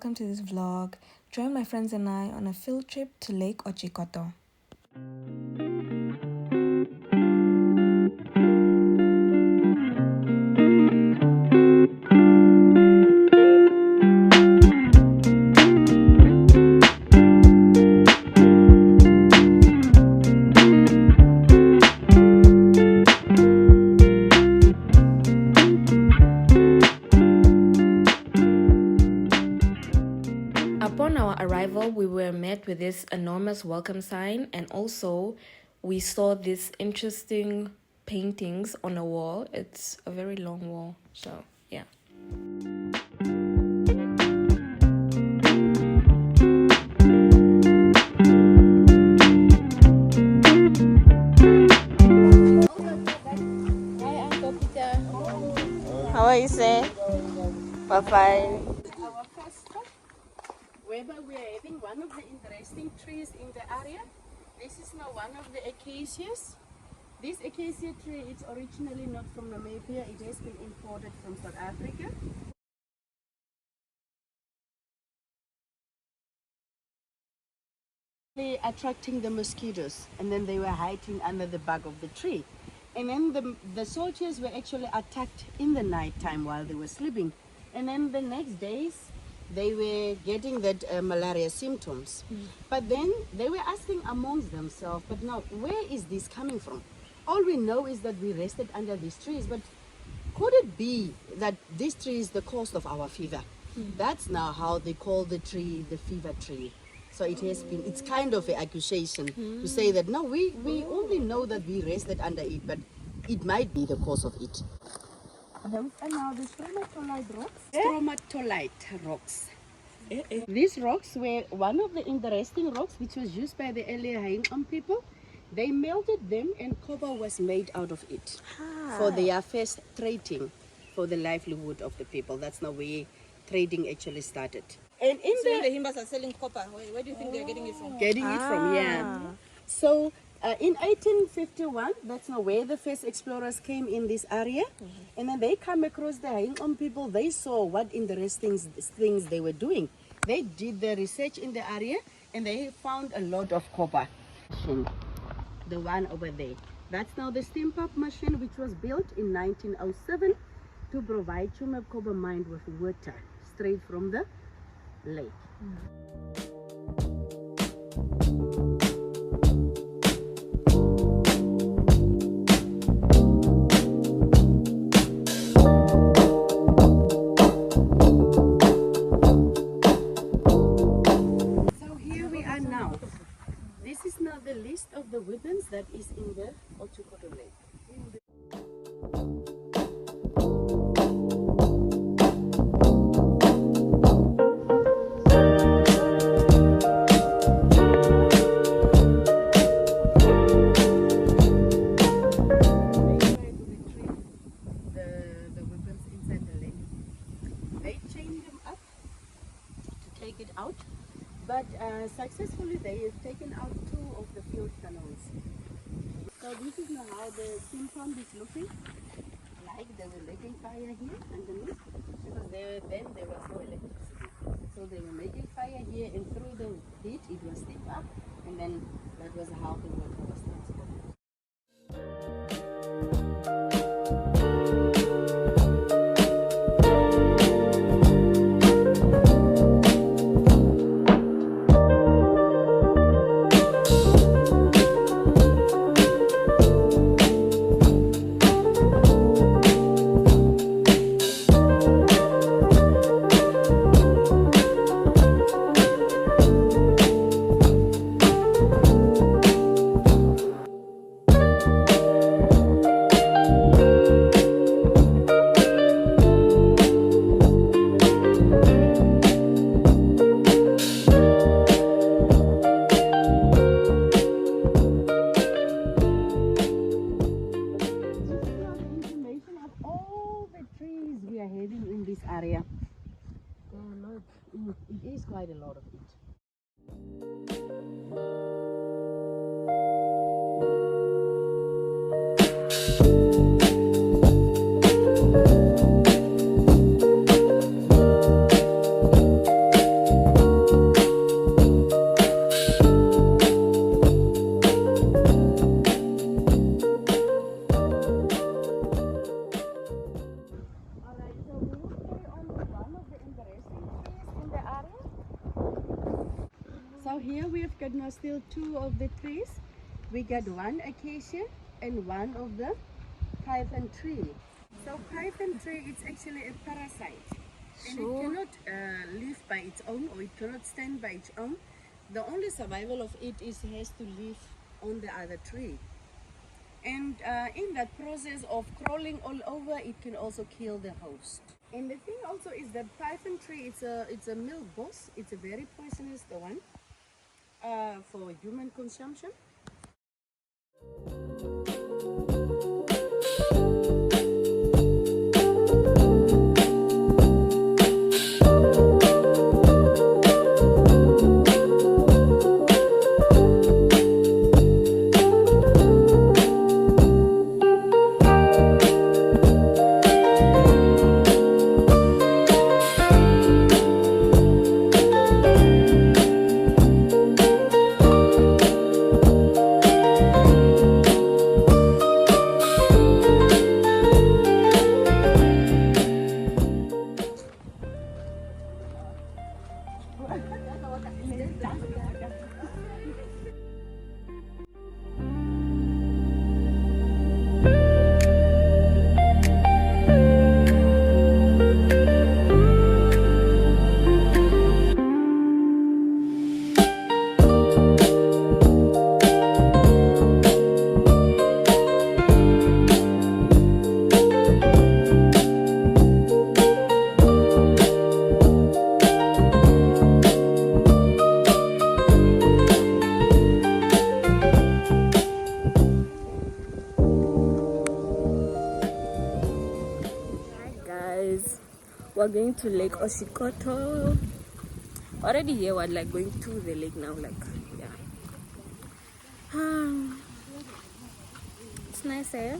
welcome to this vlog. Join my friends and I on a field trip to Lake OTJIKOTO. Upon our arrival, we were met with this enormous welcome sign, and also we saw these interesting paintings on a wall. It's a very long wall, so yeah. How are you, sir? We're fine. Our first stop, whereby we are having one of the interesting trees in the area. This is now one of the acacias. This acacia tree is originally not from Namibia. It has been imported from South Africa. Attracting the mosquitoes, and then they were hiding under the bark of the tree. And then the soldiers were actually attacked in the night time while they were sleeping. And then the next days, they were getting that malaria symptoms. But then they were asking amongst themselves, but now, where is this coming from? All we know is that we rested under these trees, but could it be that this tree is the cause of our fever? That's now how they call the tree the fever tree. So it has been, it's kind of an accusation to say that, no, we only know that we rested under it, but it might be the cause of it. And now the stromatolite rocks. These rocks were one of the interesting rocks which was used by the earlier Haingam people. They melted them and copper was made out of it for their first trading for the livelihood of the people. That's now where trading actually started. And in so the Himbas are selling copper. Where do you think they're getting it from? Getting it from, yeah. So in 1851, that's now where the first explorers came in this area. And then they come across the Haingam people. They saw what interesting things they were doing. They did the research in the area and they found a lot of copper. The one over there. That's now the steam pump machine, which was built in 1907 to provide Chumeb copper mine with water straight from the lake. So here we are now. This is now the list of the weapons that is in the OTJIKOTO lake. Out, but successfully they have taken out 2 of the field tunnels. So this is now how the steam pump is looking like. They were making fire here underneath because then there was no electricity. So they were making fire here, and through the heat it was steam up, and then that was how the water was transported. Area. It is quite a lot of it. Now here we have got now still two of the trees. We got one acacia and one of the python tree. So python tree, it's actually a parasite. And it cannot live by its own, or it cannot stand by its own. The only survival of it is it has to live on the other tree. And in that process of crawling all over, it can also kill the host. And the thing also is that python tree, it's a milk boss. It's a very poisonous one for human consumption. We're going to Lake Oshikoto. Already here, we're like going to the lake now. Like, yeah. It's nice, eh?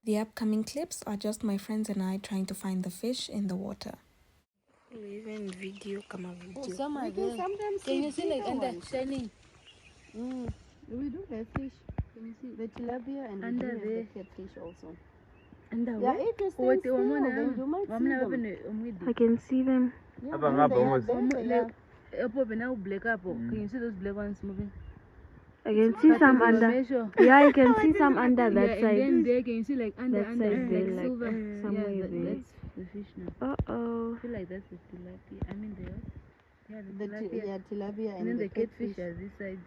The upcoming clips are just my friends and I trying to find the fish in the water. Even video, come on, video. Sometimes can you see like under shining? We do have fish. Can you see? The tilapia and Under we do there. have the catfish also. And the Yeah, if you stand still, then you might see them. I can see them. Yeah, they are there, they are. Can you see those black ones moving? I can see some under. Yeah, I can see some under that And side. then there, can you see like under, That under, side there, like like silver? somewhere Yeah, there. that's the fish now. Uh-oh. I feel like that's the tilapia. I mean the The tilapia. tilapia And then the catfish catfish. are this side.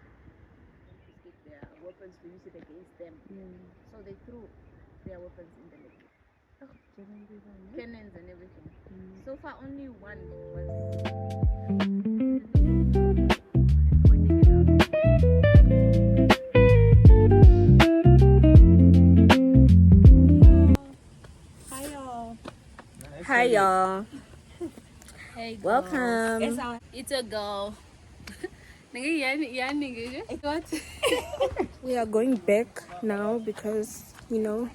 Their weapons to use it against them. So they threw their weapons in the lake. Cannons and everything. So far only one was Hi, y'all. hey girl. Welcome. It's a girl. What? We are going back now because, you know,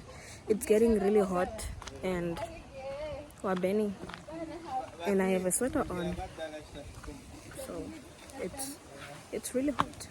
it's getting really hot and we're burning. And I have a sweater on. So it's really hot.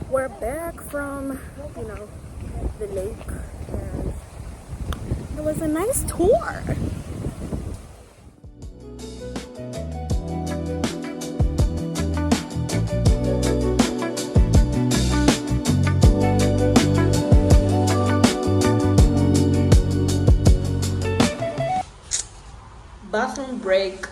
We're back from, you know, the lake, and it was a nice tour. Bathroom break.